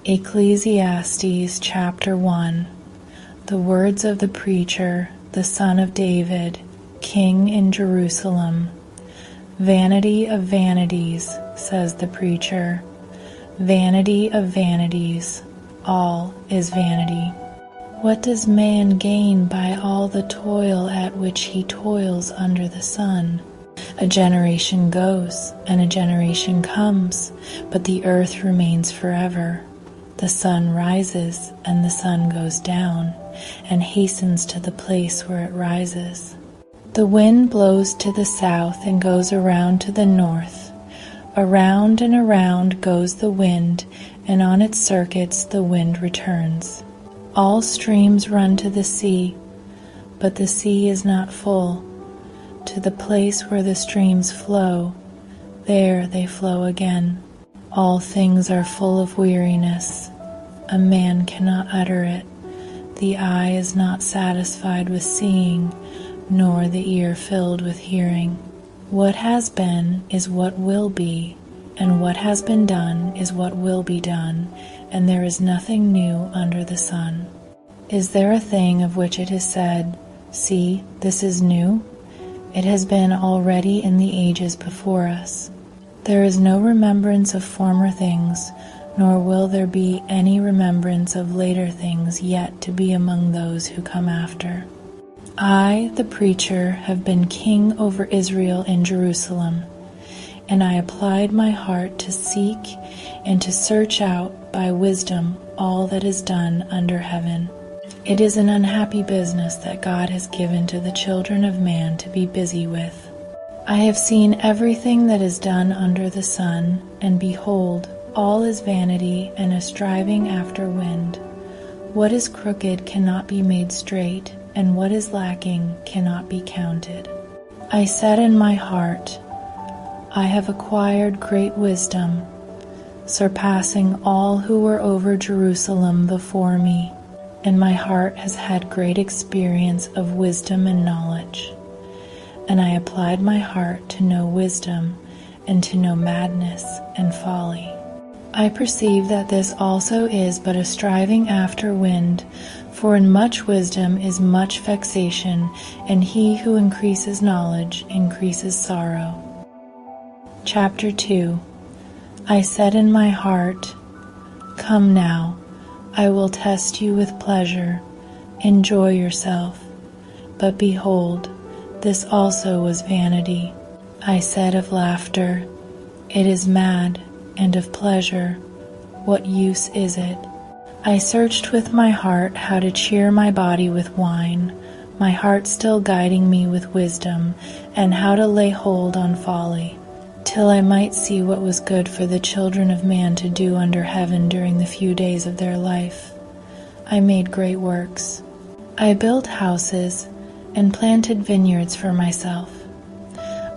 Ecclesiastes chapter 1. The words of the preacher, the son of David, king in Jerusalem. Vanity of vanities, says the preacher. Vanity of vanities, all is vanity. What does man gain by all the toil at which he toils under the sun? A generation goes, and a generation comes, but the earth remains forever. The sun rises, and the sun goes down, and hastens to the place where it rises. The wind blows to the south and goes around to the north. Around and around goes the wind, and on its circuits the wind returns. All streams run to the sea, but the sea is not full. To the place where the streams flow, there they flow again. All things are full of weariness. A man cannot utter it. The eye is not satisfied with seeing, nor the ear filled with hearing. What has been is what will be, and what has been done is what will be done, and there is nothing new under the sun. Is there a thing of which it is said, "See, this is new"? It has been already in the ages before us. There is no remembrance of former things, nor will there be any remembrance of later things yet to be among those who come after. I, the preacher, have been king over Israel in Jerusalem, and I applied my heart to seek and to search out by wisdom all that is done under heaven. It is an unhappy business that God has given to the children of man to be busy with. I have seen everything that is done under the sun, and behold, all is vanity and a striving after wind. What is crooked cannot be made straight, and what is lacking cannot be counted. I said in my heart, I have acquired great wisdom, surpassing all who were over Jerusalem before me, and my heart has had great experience of wisdom and knowledge. And I applied my heart to know wisdom and to know madness and folly. I perceive that this also is but a striving after wind, for in much wisdom is much vexation, and he who increases knowledge increases sorrow. Chapter 2. I said in my heart, Come now, I will test you with pleasure, enjoy yourself. But behold, this also was vanity. I said of laughter, It is mad, and of pleasure, what use is it? I searched with my heart how to cheer my body with wine, my heart still guiding me with wisdom, and how to lay hold on folly, till I might see what was good for the children of man to do under heaven during the few days of their life. I made great works. I built houses and planted vineyards for myself.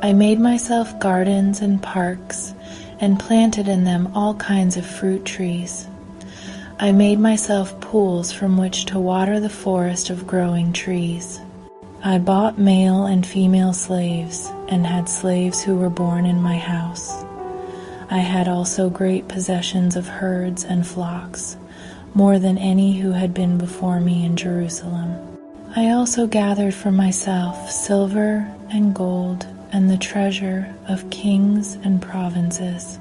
I made myself gardens and parks, and planted in them all kinds of fruit trees. I made myself pools from which to water the forest of growing trees. I bought male and female slaves, and had slaves who were born in my house. I had also great possessions of herds and flocks, more than any who had been before me in Jerusalem. I also gathered for myself silver and gold, and the treasure of kings and provinces.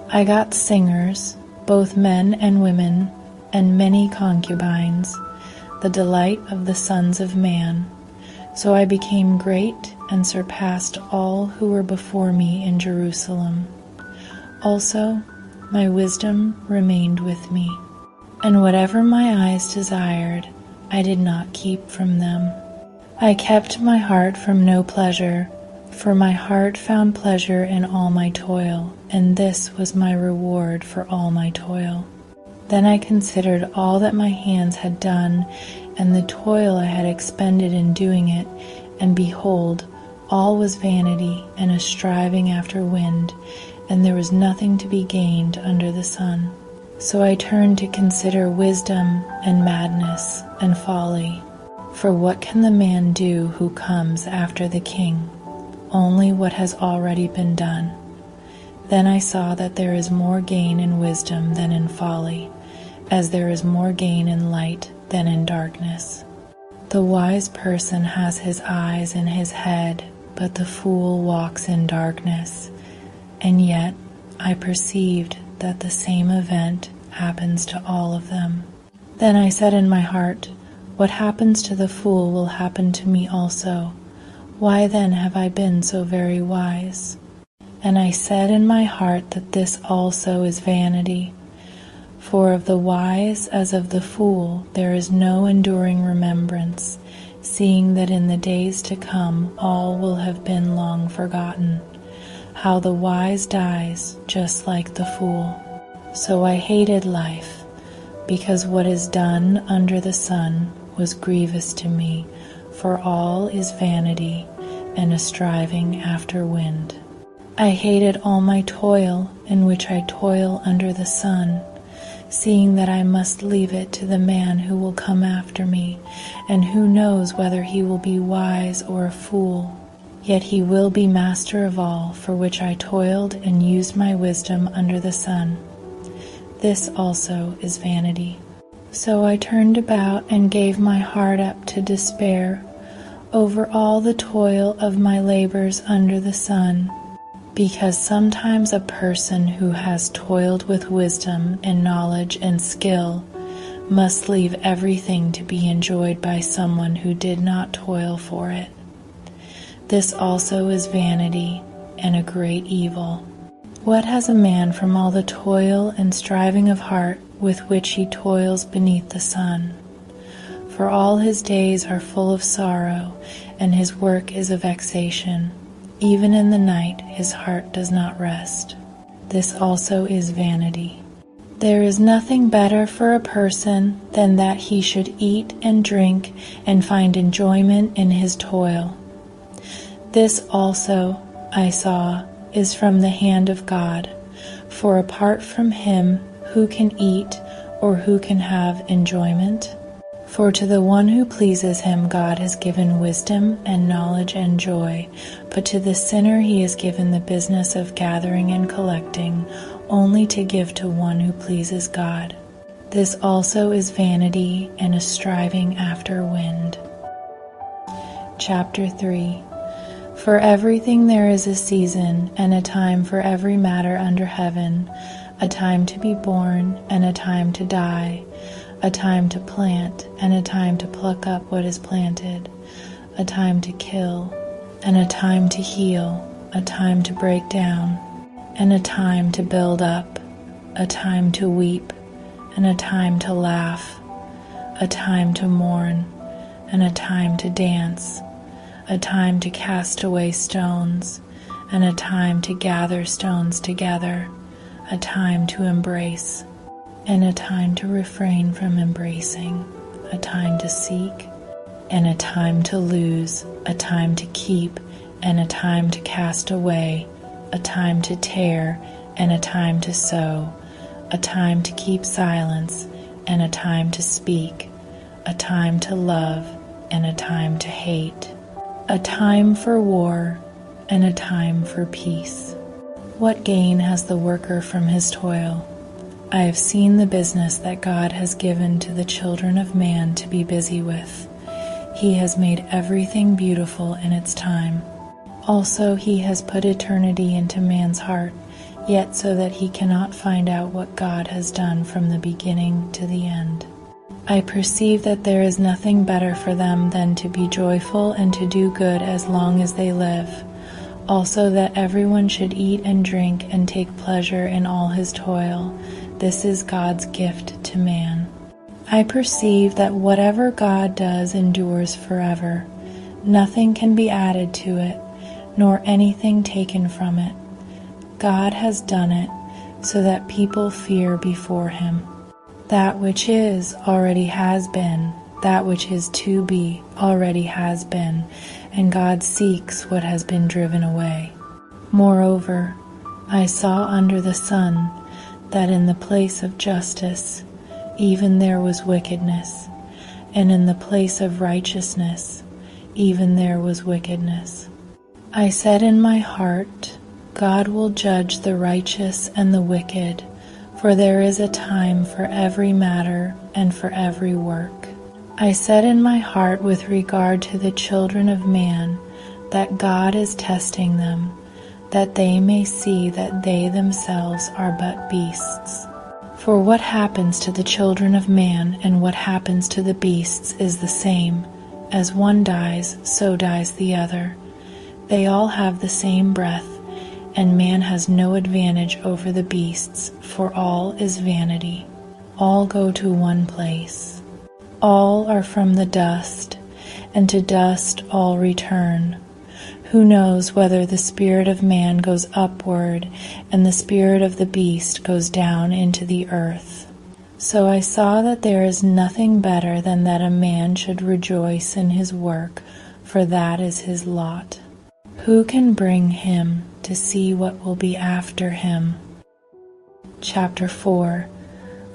I got singers, both men and women, and many concubines, the delight of the sons of man. So I became great and surpassed all who were before me in Jerusalem. Also, my wisdom remained with me, and whatever my eyes desired, I did not keep from them. I kept my heart from no pleasure, for my heart found pleasure in all my toil, and this was my reward for all my toil. Then I considered all that my hands had done, and the toil I had expended in doing it, and behold, all was vanity and a striving after wind, and there was nothing to be gained under the sun. So I turned to consider wisdom and madness and folly. For what can the man do who comes after the king? Only what has already been done. Then I saw that there is more gain in wisdom than in folly, as there is more gain in light than in darkness. The wise person has his eyes in his head, but the fool walks in darkness. And yet I perceived that the same event happens to all of them. Then I said in my heart, what happens to the fool will happen to me also. Why then have I been so very wise? And I said in my heart that this also is vanity. For of the wise as of the fool there is no enduring remembrance, seeing that in the days to come all will have been long forgotten. How the wise dies just like the fool. So I hated life, because what is done under the sun was grievous to me, for all is vanity and a striving after wind. I hated all my toil in which I toil under the sun, seeing that I must leave it to the man who will come after me, and who knows whether he will be wise or a fool. Yet he will be master of all for which I toiled and used my wisdom under the sun. This also is vanity. So I turned about and gave my heart up to despair over all the toil of my labors under the sun, because sometimes a person who has toiled with wisdom and knowledge and skill must leave everything to be enjoyed by someone who did not toil for it. This also is vanity and a great evil. What has a man from all the toil and striving of heart with which he toils beneath the sun? For all his days are full of sorrow, and his work is a vexation. Even in the night his heart does not rest. This also is vanity. There is nothing better for a person than that he should eat and drink and find enjoyment in his toil. This also, I saw, is from the hand of God, for apart from him who can eat or who can have enjoyment? For to the one who pleases him God has given wisdom and knowledge and joy, but to the sinner he has given the business of gathering and collecting, only to give to one who pleases God. This also is vanity and a striving after wind. Chapter 3. For everything there is a season, and a time for every matter under heaven, a time to be born, and a time to die, a time to plant, and a time to pluck up what is planted, a time to kill, and a time to heal, a time to break down, and a time to build up, a time to weep, and a time to laugh, a time to mourn, and a time to dance, a time to cast away stones, and a time to gather stones together, a time to embrace, and a time to refrain from embracing, a time to seek, and a time to lose, a time to keep, and a time to cast away, a time to tear, and a time to sow, a time to keep silence, and a time to speak, a time to love, and a time to hate, a time for war, and a time for peace. What gain has the worker from his toil? I have seen the business that God has given to the children of man to be busy with. He has made everything beautiful in its time. Also he has put eternity into man's heart, yet so that he cannot find out what God has done from the beginning to the end. I perceive that there is nothing better for them than to be joyful and to do good as long as they live. Also that everyone should eat and drink and take pleasure in all his toil. This is God's gift to man. I perceive that whatever God does endures forever. Nothing can be added to it, nor anything taken from it. God has done it so that people fear before him. That which is already has been, that which is to be already has been, and God seeks what has been driven away. Moreover, I saw under the sun that in the place of justice even there was wickedness, and in the place of righteousness even there was wickedness. I said in my heart, God will judge the righteous and the wicked, for there is a time for every matter and for every work. I said in my heart with regard to the children of man, that God is testing them, that they may see that they themselves are but beasts. For what happens to the children of man and what happens to the beasts is the same. As one dies, so dies the other. They all have the same breath, and man has no advantage over the beasts, for all is vanity. All go to one place. All are from the dust, and to dust all return. Who knows whether the spirit of man goes upward, and the spirit of the beast goes down into the earth? So I saw that there is nothing better than that a man should rejoice in his work, for that is his lot. Who can bring him to see what will be after him? Chapter 4.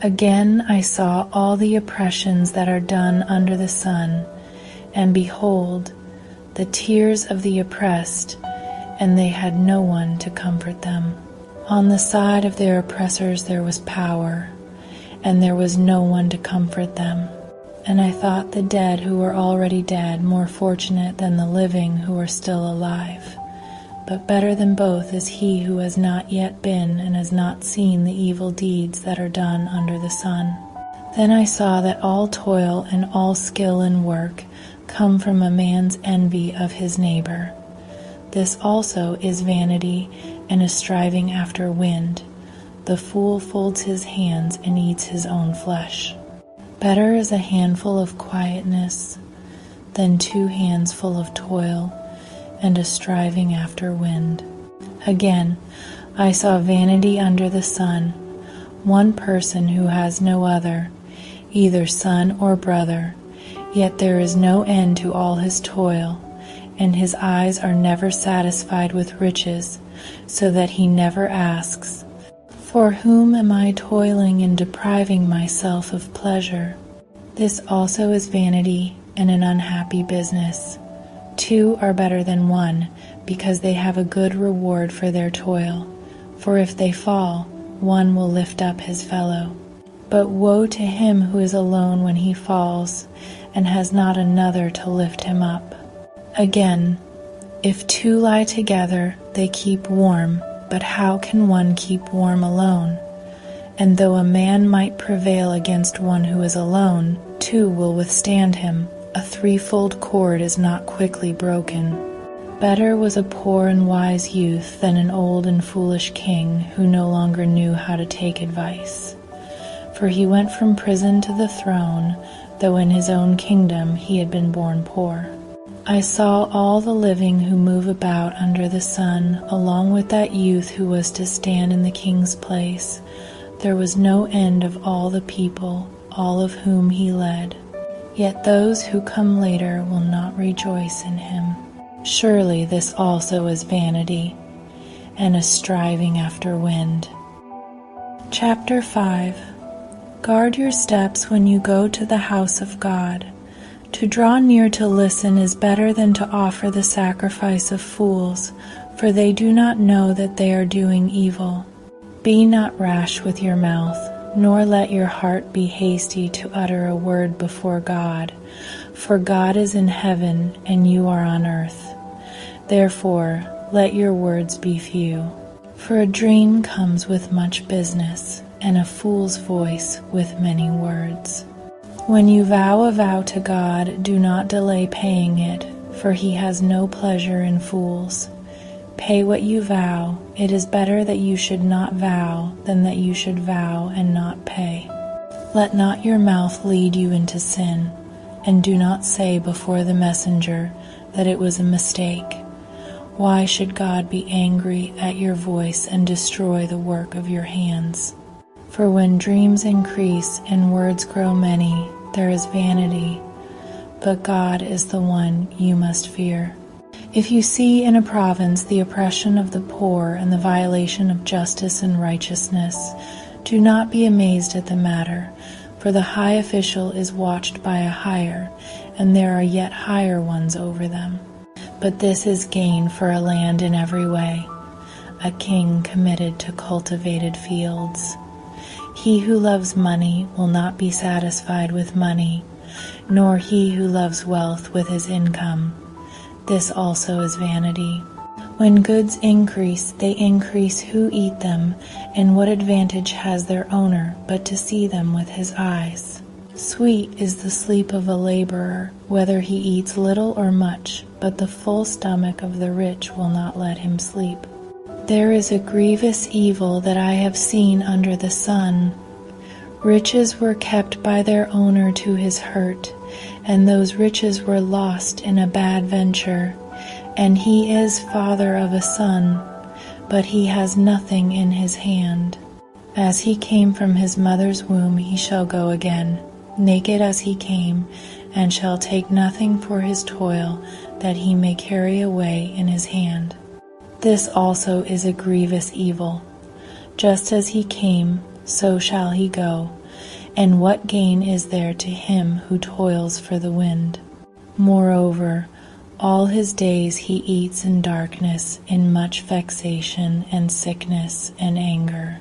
Again I saw all the oppressions that are done under the sun, and behold, the tears of the oppressed, and they had no one to comfort them. On the side of their oppressors there was power, and there was no one to comfort them. And I thought the dead who were already dead more fortunate than the living who are still alive. But better than both is he who has not yet been and has not seen the evil deeds that are done under the sun. Then I saw that all toil and all skill in work come from a man's envy of his neighbor. This also is vanity and a striving after wind. The fool folds his hands and eats his own flesh. Better is a handful of quietness than 2 hands full of toil and a striving after wind. Again, I saw vanity under the sun, one person who has no other, either son or brother, yet there is no end to all his toil, and his eyes are never satisfied with riches, so that he never asks, "For whom am I toiling and depriving myself of pleasure?" This also is vanity and an unhappy business. 2 are better than 1, because they have a good reward for their toil. For if they fall, one will lift up his fellow. But woe to him who is alone when he falls, and has not another to lift him up. Again, if 2 lie together, they keep warm, but how can one keep warm alone? And though a man might prevail against one who is alone, 2 will withstand him. A 3-fold cord is not quickly broken. Better was a poor and wise youth than an old and foolish king who no longer knew how to take advice. For he went from prison to the throne, though in his own kingdom he had been born poor. I saw all the living who move about under the sun, along with that youth who was to stand in the king's place. There was no end of all the people, all of whom he led. Yet those who come later will not rejoice in him. Surely this also is vanity, and a striving after wind. Chapter 5. Guard your steps when you go to the house of God. To draw near to listen is better than to offer the sacrifice of fools, for they do not know that they are doing evil. Be not rash with your mouth, nor let your heart be hasty to utter a word before God, for God is in heaven and you are on earth. Therefore, let your words be few. For a dream comes with much business, and a fool's voice with many words. When you vow a vow to God, do not delay paying it, for he has no pleasure in fools. Pay what you vow. It is better that you should not vow than that you should vow and not pay. Let not your mouth lead you into sin, and do not say before the messenger that it was a mistake. Why should God be angry at your voice and destroy the work of your hands? For when dreams increase and words grow many, there is vanity, but God is the one you must fear. If you see in a province the oppression of the poor and the violation of justice and righteousness, do not be amazed at the matter, for the high official is watched by a higher, and there are yet higher ones over them. But this is gain for a land in every way, a king committed to cultivated fields. He who loves money will not be satisfied with money, nor he who loves wealth with his income. This also is vanity. When goods increase, they increase who eat them, and what advantage has their owner but to see them with his eyes? Sweet is the sleep of a laborer, whether he eats little or much, but the full stomach of the rich will not let him sleep. There is a grievous evil that I have seen under the sun. Riches were kept by their owner to his hurt, and those riches were lost in a bad venture. And he is father of a son, but he has nothing in his hand. As he came from his mother's womb, he shall go again, naked as he came, and shall take nothing for his toil that he may carry away in his hand. This also is a grievous evil. Just as he came, so shall he go, and what gain is there to him who toils for the wind? Moreover, all his days he eats in darkness, in much vexation and sickness and anger.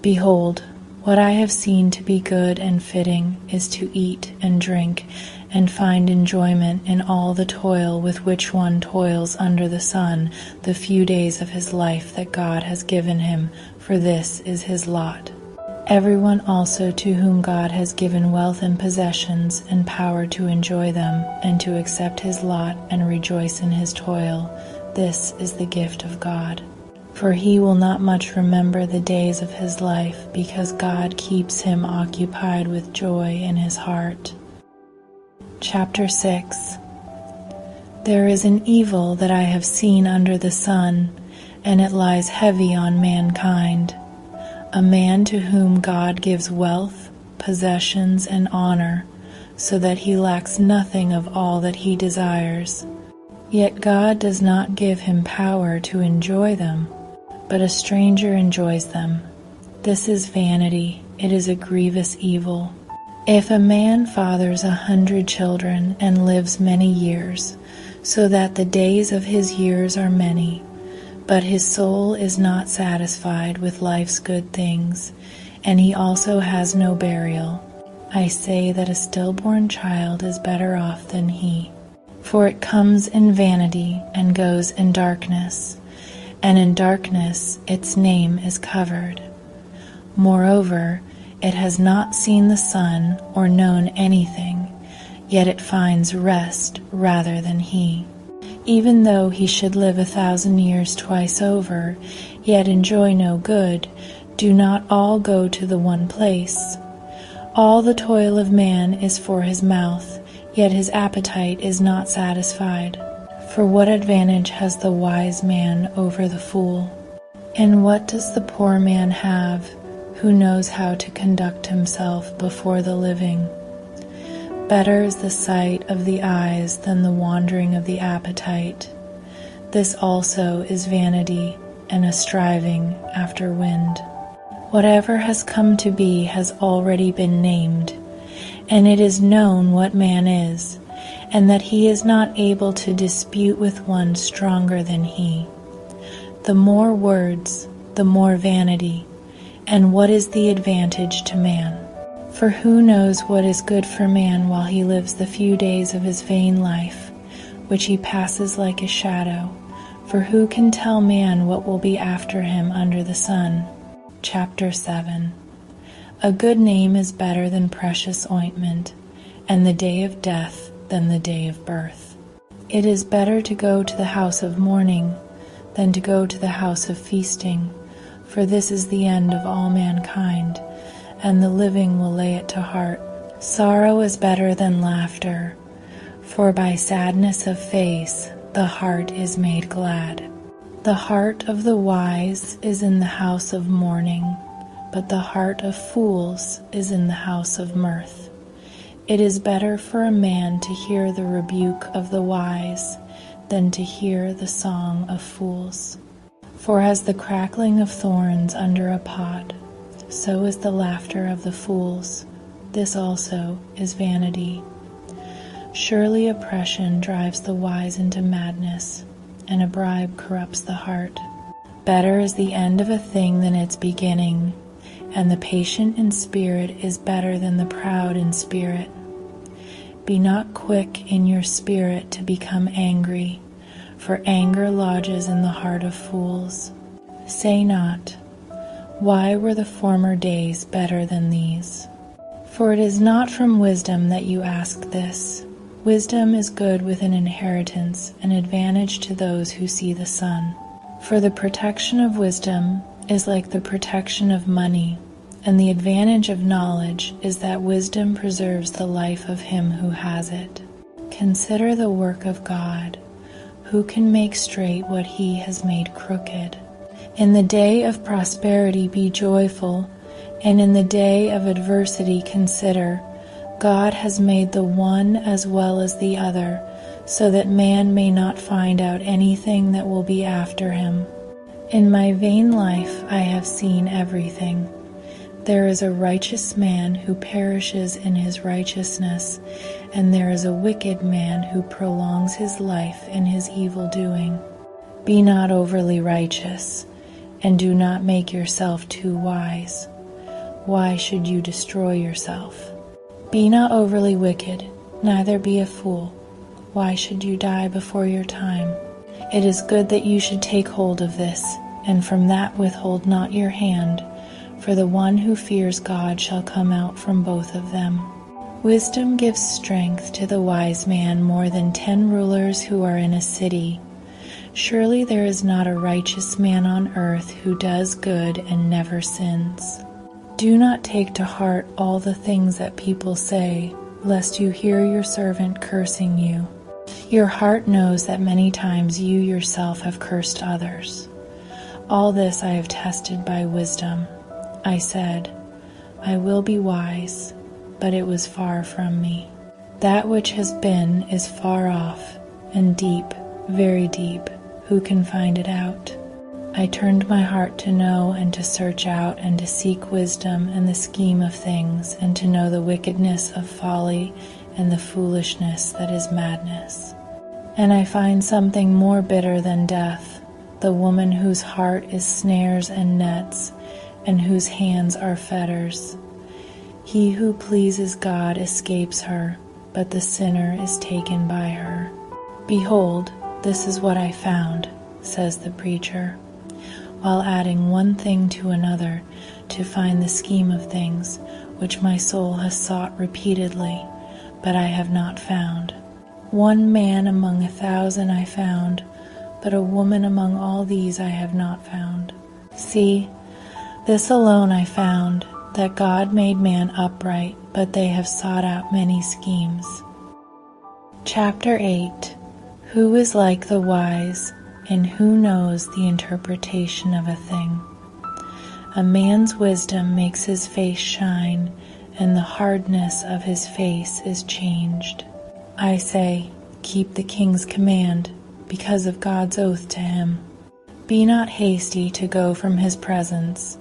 Behold, what I have seen to be good and fitting is to eat and drink, and find enjoyment in all the toil with which one toils under the sun the few days of his life that God has given him, for this is his lot. Everyone also to whom God has given wealth and possessions and power to enjoy them, and to accept his lot and rejoice in his toil, this is the gift of God. For he will not much remember the days of his life, because God keeps him occupied with joy in his heart. Chapter 6. There is an evil that I have seen under the sun, and it lies heavy on mankind. A man to whom God gives wealth, possessions, and honor, so that he lacks nothing of all that he desires. Yet God does not give him power to enjoy them, but a stranger enjoys them. This is vanity, it is a grievous evil. If a man fathers 100 children and lives many years, so that the days of his years are many, but his soul is not satisfied with life's good things, and he also has no burial, I say that a stillborn child is better off than he. For it comes in vanity and goes in darkness, and in darkness its name is covered. Moreover, it has not seen the sun or known anything, yet it finds rest rather than he. Even though he should live 1,000 years twice over, yet enjoy no good, do not all go to the one place? All the toil of man is for his mouth, yet his appetite is not satisfied. For what advantage has the wise man over the fool? And what does the poor man have, who knows how to conduct himself before the living? Better is the sight of the eyes than the wandering of the appetite. This also is vanity and a striving after wind. Whatever has come to be has already been named, and it is known what man is, and that he is not able to dispute with one stronger than he. The more words, the more vanity, and what is the advantage to man? For who knows what is good for man while he lives the few days of his vain life, which he passes like a shadow? For who can tell man what will be after him under the sun? Chapter 7. A good name is better than precious ointment, and the day of death than the day of birth. It is better to go to the house of mourning than to go to the house of feasting, for this is the end of all mankind, and the living will lay it to heart. Sorrow is better than laughter, for by sadness of face the heart is made glad. The heart of the wise is in the house of mourning, but the heart of fools is in the house of mirth. It is better for a man to hear the rebuke of the wise than to hear the song of fools. For as the crackling of thorns under a pot, so is the laughter of the fools. This also is vanity. Surely oppression drives the wise into madness, and a bribe corrupts the heart. Better is the end of a thing than its beginning, and the patient in spirit is better than the proud in spirit. Be not quick in your spirit to become angry, for anger lodges in the heart of fools. Say not, why were the former days better than these? For it is not from wisdom that you ask this. Wisdom is good with an inheritance, an advantage to those who see the sun. For the protection of wisdom is like the protection of money, and the advantage of knowledge is that wisdom preserves the life of him who has it. Consider the work of God. Who can make straight what he has made crooked? In the day of prosperity be joyful, and in the day of adversity consider, God has made the one as well as the other, so that man may not find out anything that will be after him. In my vain life I have seen everything. There is a righteous man who perishes in his righteousness, and there is a wicked man who prolongs his life in his evil doing. Be not overly righteous, and do not make yourself too wise. Why should you destroy yourself? Be not overly wicked, neither be a fool. Why should you die before your time? It is good that you should take hold of this, and from that withhold not your hand, for the one who fears God shall come out from both of them. Wisdom gives strength to the wise man more than 10 rulers who are in a city. Surely there is not a righteous man on earth who does good and never sins. Do not take to heart all the things that people say, lest you hear your servant cursing you. Your heart knows that many times you yourself have cursed others. All this I have tested by wisdom. I said, I will be wise, but it was far from me. That which has been is far off, and deep, very deep. Who can find it out? I turned my heart to know and to search out and to seek wisdom and the scheme of things, and to know the wickedness of folly and the foolishness that is madness. And I find something more bitter than death, the woman whose heart is snares and nets, and whose hands are fetters. He who pleases God escapes her, but the sinner is taken by her. Behold, this is what I found, says the preacher, while adding one thing to another to find the scheme of things which my soul has sought repeatedly, but I have not found. One man among 1,000 I found, but a woman among all these I have not found. See, this alone I found, that God made man upright, but they have sought out many schemes. Chapter 8. Who is like the wise, and who knows the interpretation of a thing? A man's wisdom makes his face shine, and the hardness of his face is changed. I say, keep the king's command, because of God's oath to him. Be not hasty to go from his presence.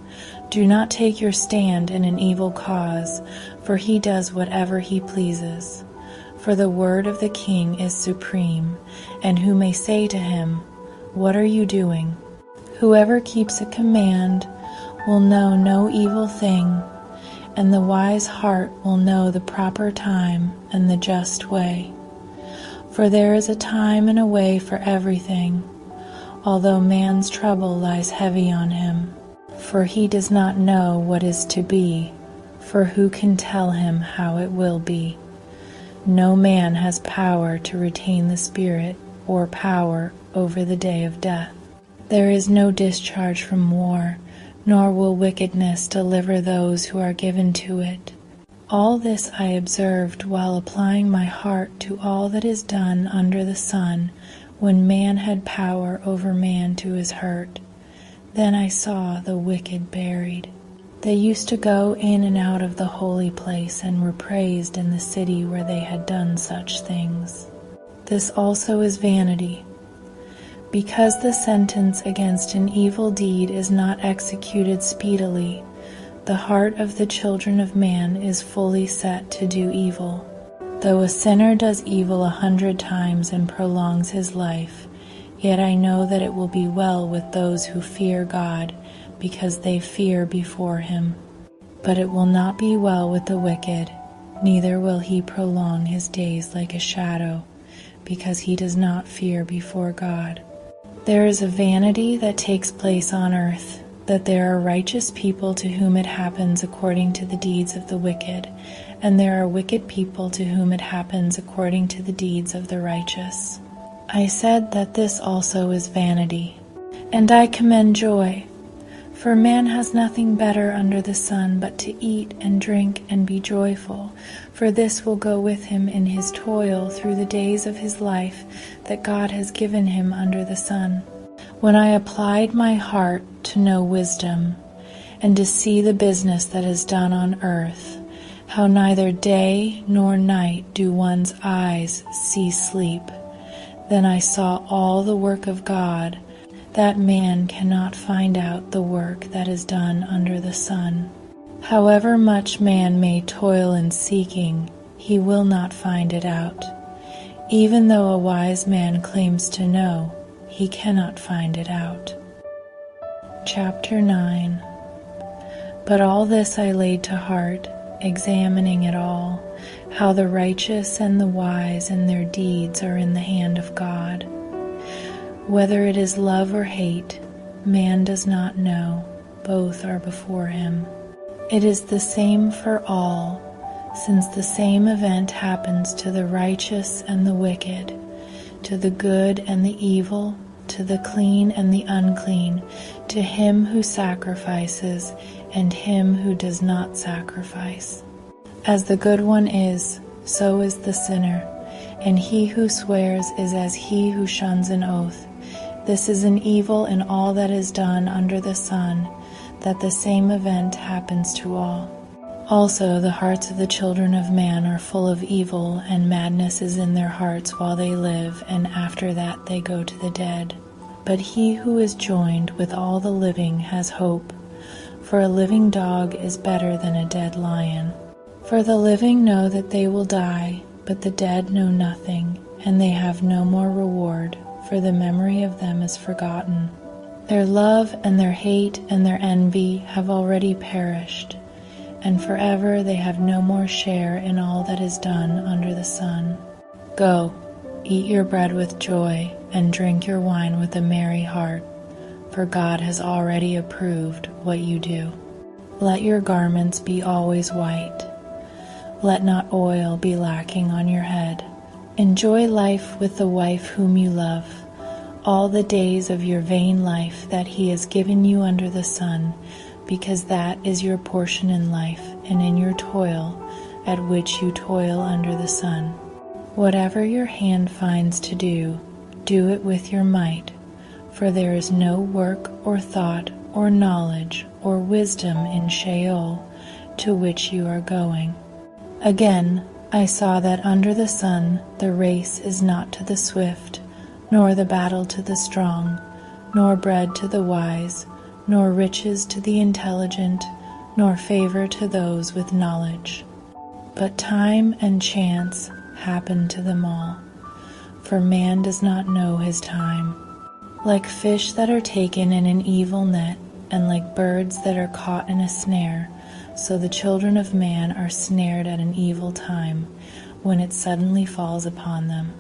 Do not take your stand in an evil cause, for he does whatever he pleases. For the word of the king is supreme, and who may say to him, What are you doing? Whoever keeps a command will know no evil thing, and the wise heart will know the proper time and the just way. For there is a time and a way for everything, although man's trouble lies heavy on him. For he does not know what is to be, for who can tell him how it will be? No man has power to retain the spirit, or power over the day of death. There is no discharge from war, nor will wickedness deliver those who are given to it. All this I observed while applying my heart to all that is done under the sun, when man had power over man to his hurt. Then I saw the wicked buried. They used to go in and out of the holy place, and were praised in the city where they had done such things. This also is vanity. Because the sentence against an evil deed is not executed speedily, the heart of the children of man is fully set to do evil. Though a sinner does evil 100 times and prolongs his life, yet I know that it will be well with those who fear God, because they fear before him. But it will not be well with the wicked, neither will he prolong his days like a shadow, because he does not fear before God. There is a vanity that takes place on earth, that there are righteous people to whom it happens according to the deeds of the wicked, and there are wicked people to whom it happens according to the deeds of the righteous. I said that this also is vanity, and I commend joy. For man has nothing better under the sun but to eat and drink and be joyful, for this will go with him in his toil through the days of his life that God has given him under the sun. When I applied my heart to know wisdom, and to see the business that is done on earth, how neither day nor night do one's eyes see sleep, then I saw all the work of God, that man cannot find out the work that is done under the sun. However much man may toil in seeking, he will not find it out. Even though a wise man claims to know, he cannot find it out. Chapter 9. But all this I laid to heart, examining it all, how the righteous and the wise and their deeds are in the hand of God. Whether it is love or hate, man does not know, both are before him. It is the same for all, since the same event happens to the righteous and the wicked, to the good and the evil, to the clean and the unclean, to him who sacrifices and him who does not sacrifice. As the good one is, so is the sinner, and he who swears is as he who shuns an oath. This is an evil in all that is done under the sun, that the same event happens to all. Also the hearts of the children of man are full of evil, and madness is in their hearts while they live, and after that they go to the dead. But he who is joined with all the living has hope, for a living dog is better than a dead lion. For the living know that they will die, but the dead know nothing, and they have no more reward, for the memory of them is forgotten. Their love and their hate and their envy have already perished, and forever they have no more share in all that is done under the sun. Go, eat your bread with joy, and drink your wine with a merry heart, for God has already approved what you do. Let your garments be always white. Let not oil be lacking on your head. Enjoy life with the wife whom you love, all the days of your vain life that he has given you under the sun, because that is your portion in life and in your toil, at which you toil under the sun. Whatever your hand finds to do, do it with your might, for there is no work or thought or knowledge or wisdom in Sheol, to which you are going. Again, I saw that under the sun the race is not to the swift, nor the battle to the strong, nor bread to the wise, nor riches to the intelligent, nor favor to those with knowledge. But time and chance happen to them all, for man does not know his time. Like fish that are taken in an evil net, and like birds that are caught in a snare, so the children of man are snared at an evil time, when it suddenly falls upon them.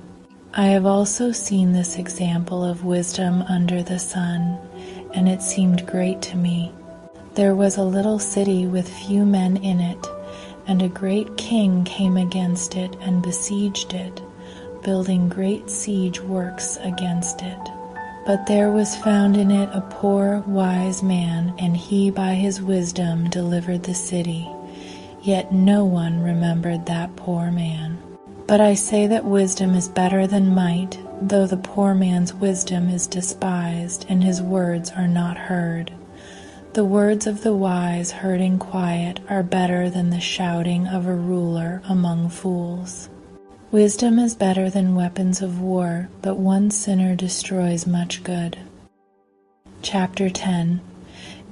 I have also seen this example of wisdom under the sun, and it seemed great to me. There was a little city with few men in it, and a great king came against it and besieged it, building great siege works against it. But there was found in it a poor, wise man, and he by his wisdom delivered the city. Yet no one remembered that poor man. But I say that wisdom is better than might, though the poor man's wisdom is despised, and his words are not heard. The words of the wise heard in quiet are better than the shouting of a ruler among fools. Wisdom is better than weapons of war, but one sinner destroys much good. Chapter 10.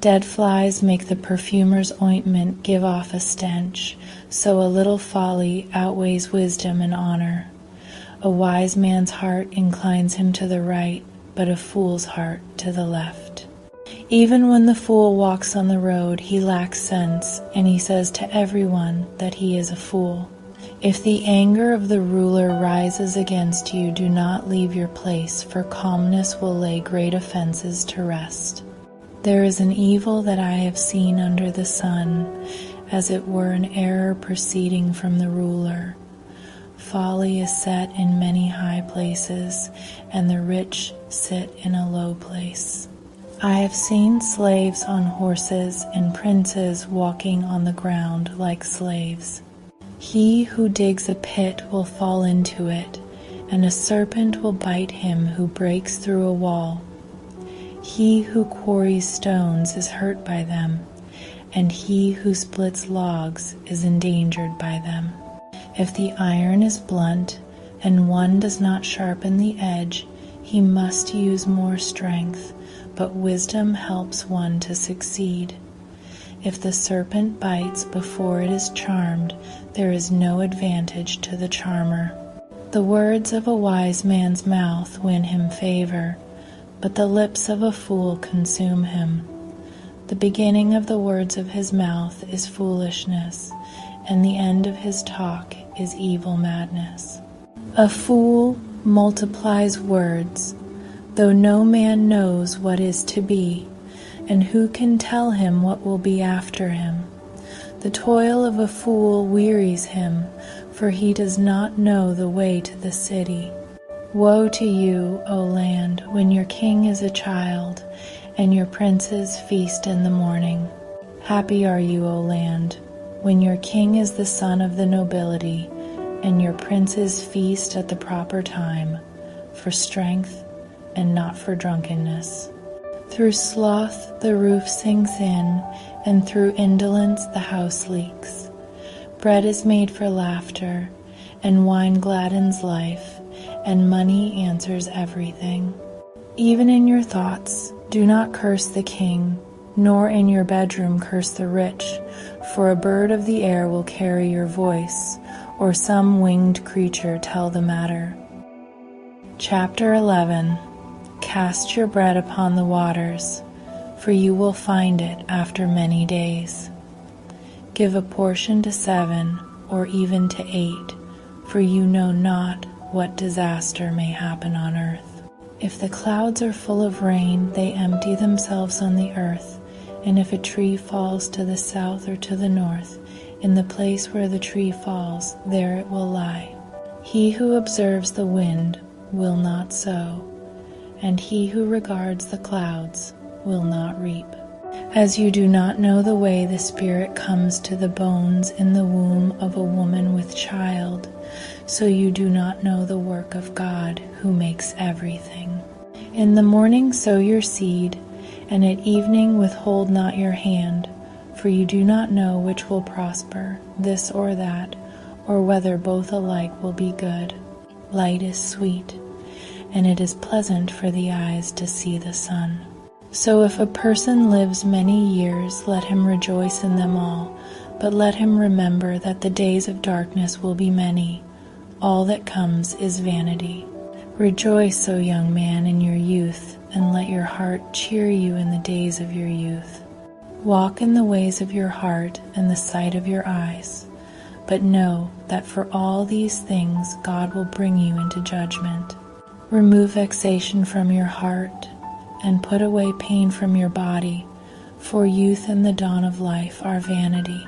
Dead flies make the perfumer's ointment give off a stench, so a little folly outweighs wisdom and honor. A wise man's heart inclines him to the right, but a fool's heart to the left. Even when the fool walks on the road, he lacks sense, and he says to everyone that he is a fool. If the anger of the ruler rises against you, do not leave your place, for calmness will lay great offenses to rest. There is an evil that I have seen under the sun, as it were an error proceeding from the ruler. Folly is set in many high places, and the rich sit in a low place. I have seen slaves on horses and princes walking on the ground like slaves. He who digs a pit will fall into it, and a serpent will bite him who breaks through a wall. He who quarries stones is hurt by them, and he who splits logs is endangered by them. If the iron is blunt, and one does not sharpen the edge, he must use more strength, but wisdom helps one to succeed. If the serpent bites before it is charmed, there is no advantage to the charmer. The words of a wise man's mouth win him favor, but the lips of a fool consume him. The beginning of the words of his mouth is foolishness, and the end of his talk is evil madness. A fool multiplies words, though no man knows what is to be, and who can tell him what will be after him? The toil of a fool wearies him, for he does not know the way to the city. Woe to you, O land, when your king is a child, and your princes feast in the morning. Happy are you, O land, when your king is the son of the nobility, and your princes feast at the proper time, for strength and not for drunkenness. Through sloth the roof sinks in, and through indolence the house leaks. Bread is made for laughter, and wine gladdens life, and money answers everything. Even in your thoughts, do not curse the king, nor in your bedroom curse the rich, for a bird of the air will carry your voice, or some winged creature tell the matter. Chapter 11. Cast your bread upon the waters, for you will find it after many days. Give a portion to 7, or even to 8, for you know not what disaster may happen on earth. If the clouds are full of rain, they empty themselves on the earth, and if a tree falls to the south or to the north, in the place where the tree falls, there it will lie. He who observes the wind will not sow, and he who regards the clouds will not reap. As you do not know the way the Spirit comes to the bones in the womb of a woman with child, so you do not know the work of God who makes everything. In the morning sow your seed, and at evening withhold not your hand, for you do not know which will prosper, this or that, or whether both alike will be good. Light is sweet, and it is pleasant for the eyes to see the sun. So if a person lives many years, let him rejoice in them all, but let him remember that the days of darkness will be many. All that comes is vanity. Rejoice, O young man, in your youth, and let your heart cheer you in the days of your youth. Walk in the ways of your heart and the sight of your eyes, but know that for all these things God will bring you into judgment. Remove vexation from your heart, and put away pain from your body, for youth and the dawn of life are vanity.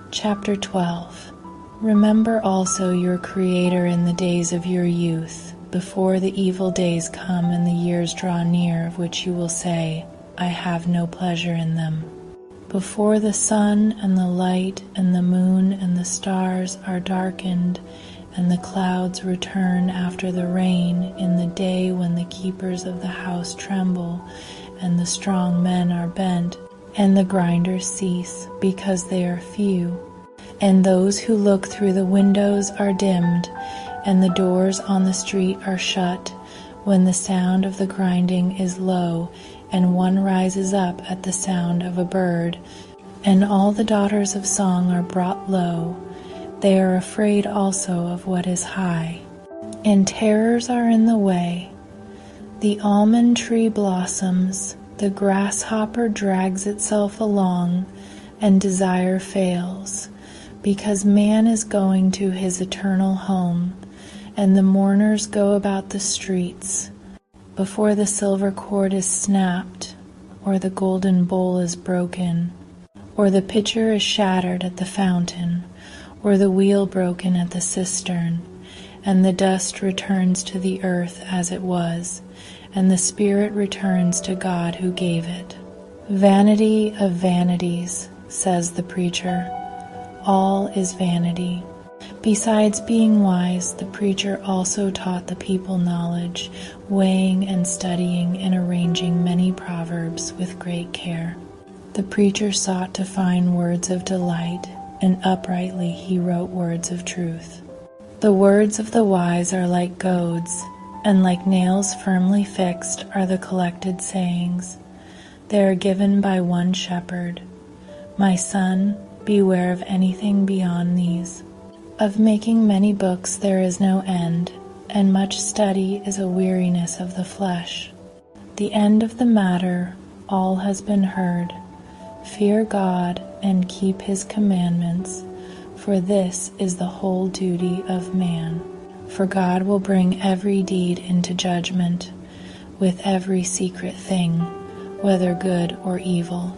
Chapter 12. Remember also your Creator in the days of your youth, before the evil days come and the years draw near, of which you will say, I have no pleasure in them. Before the sun and the light and the moon and the stars are darkened, and the clouds return after the rain, in the day when the keepers of the house tremble, and the strong men are bent, and the grinders cease, because they are few, and those who look through the windows are dimmed, and the doors on the street are shut, when the sound of the grinding is low, and one rises up at the sound of a bird, and all the daughters of song are brought low. They are afraid also of what is high, and terrors are in the way. The almond tree blossoms, The grasshopper drags itself along, and desire fails, because man is going to his eternal home, and the mourners go about the streets. Before the silver cord is snapped, or the golden bowl is broken, or the pitcher is shattered at the fountain, or the wheel broken at the cistern, and the dust returns to the earth as it was, and the spirit returns to God who gave it. Vanity of vanities, says the preacher. All is vanity. Besides being wise, the preacher also taught the people knowledge, weighing and studying and arranging many proverbs with great care. The preacher sought to find words of delight, and uprightly he wrote words of truth. The words of the wise are like goads, and like nails firmly fixed are the collected sayings. They are given by one shepherd. My son, beware of anything beyond these. Of making many books there is no end, and much study is a weariness of the flesh. The end of the matter, all has been heard. Fear God and keep his commandments, for this is the whole duty of man. For God will bring every deed into judgment, with every secret thing, whether good or evil.